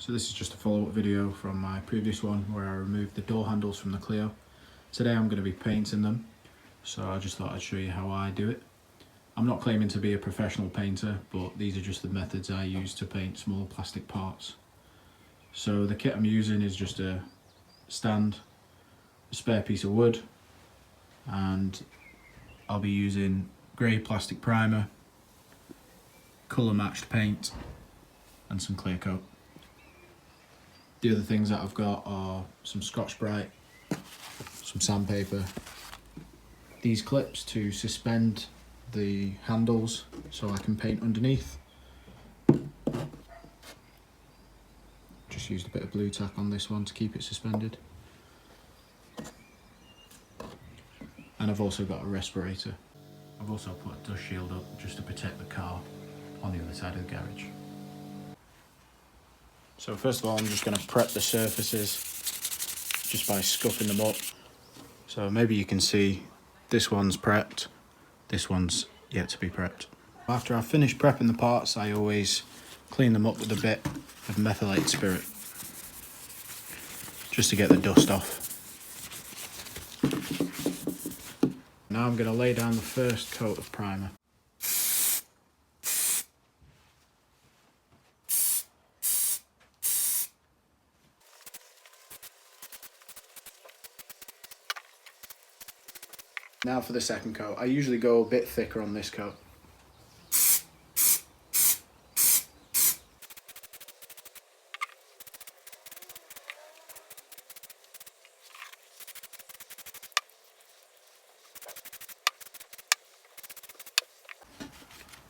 So this is just a follow-up video from my previous one where I removed the door handles from the Clio. Today I'm going to be painting them, so I just thought I'd show you how I do it. I'm not claiming to be a professional painter, but these are just the methods I use to paint small plastic parts. So the kit I'm using is just a stand, a spare piece of wood, and I'll be using grey plastic primer, colour matched paint and some clear coat. The other things that I've got are some Scotch-Brite, some sandpaper, these clips to suspend the handles so I can paint underneath. Just used a bit of blue tack on this one to keep it suspended. And I've also got a respirator. I've also put a dust shield up just to protect the car on the other side of the garage. So first of all, I'm just going to prep the surfaces just by scuffing them up. So maybe you can see this one's prepped, this one's yet to be prepped. After I've finished prepping the parts, I always clean them up with a bit of methylated spirit just to get the dust off. Now I'm going to lay down the first coat of primer. Now for the second coat. I usually go a bit thicker on this coat.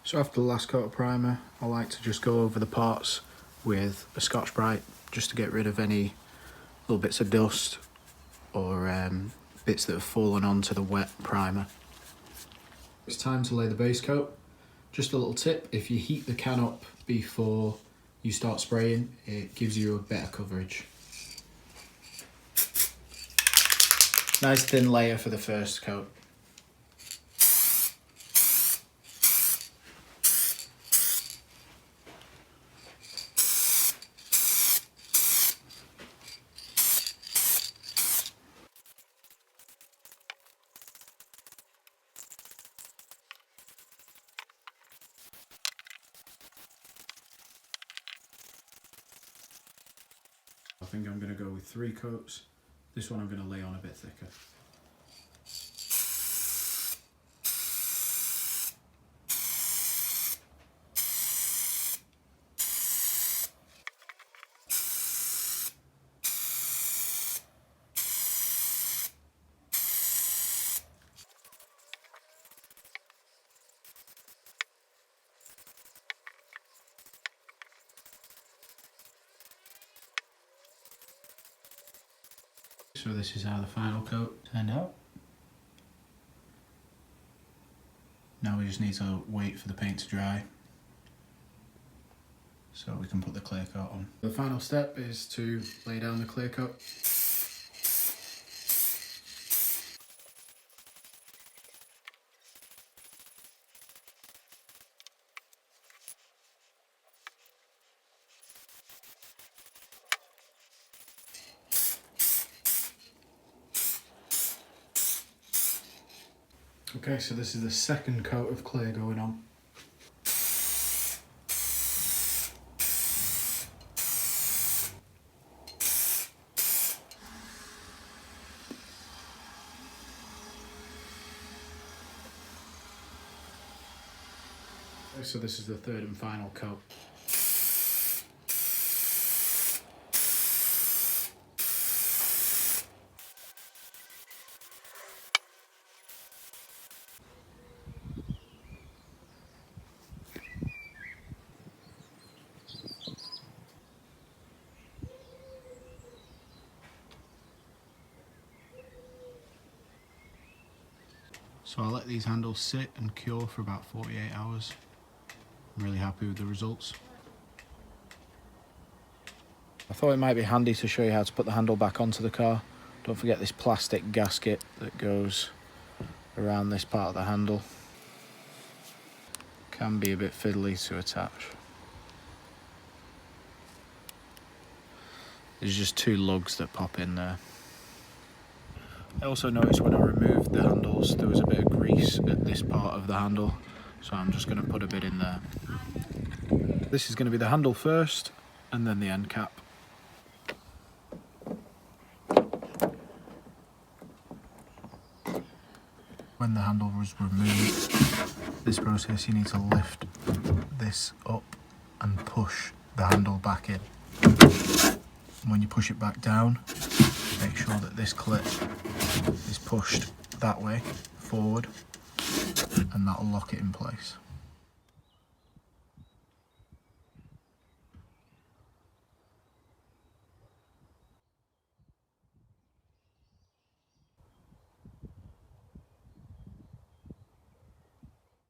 So after the last coat of primer, I like to just go over the parts with a Scotch-Brite just to get rid of any little bits of dust or bits that have fallen onto the wet primer. It's time to lay the base coat. Just a little tip, if you heat the can up before you start spraying, it gives you a better coverage. Nice thin layer for the first coat. I think I'm going to go with 3 coats. This one I'm going to lay on a bit thicker. So this is how the final coat turned out. Now we just need to wait for the paint to dry so we can put the clear coat on. The final step is to lay down the clear coat. Okay, so this is the second coat of clear going on. Okay, so this is the third and final coat. So I'll let these handles sit and cure for about 48 hours. I'm really happy with the results. I thought it might be handy to show you how to put the handle back onto the car. Don't forget this plastic gasket that goes around this part of the handle. Can be a bit fiddly to attach. There's just 2 lugs that pop in there. I also noticed when I removed the handles there was a bit of grease at this part of the handle, so I'm just going to put a bit in there. This is going to be the handle first and then the end cap. When the handle was removed, this process you need to lift this up and push the handle back in. And when you push it back down, make sure that this clip is pushed that way, forward, and that'll lock it in place.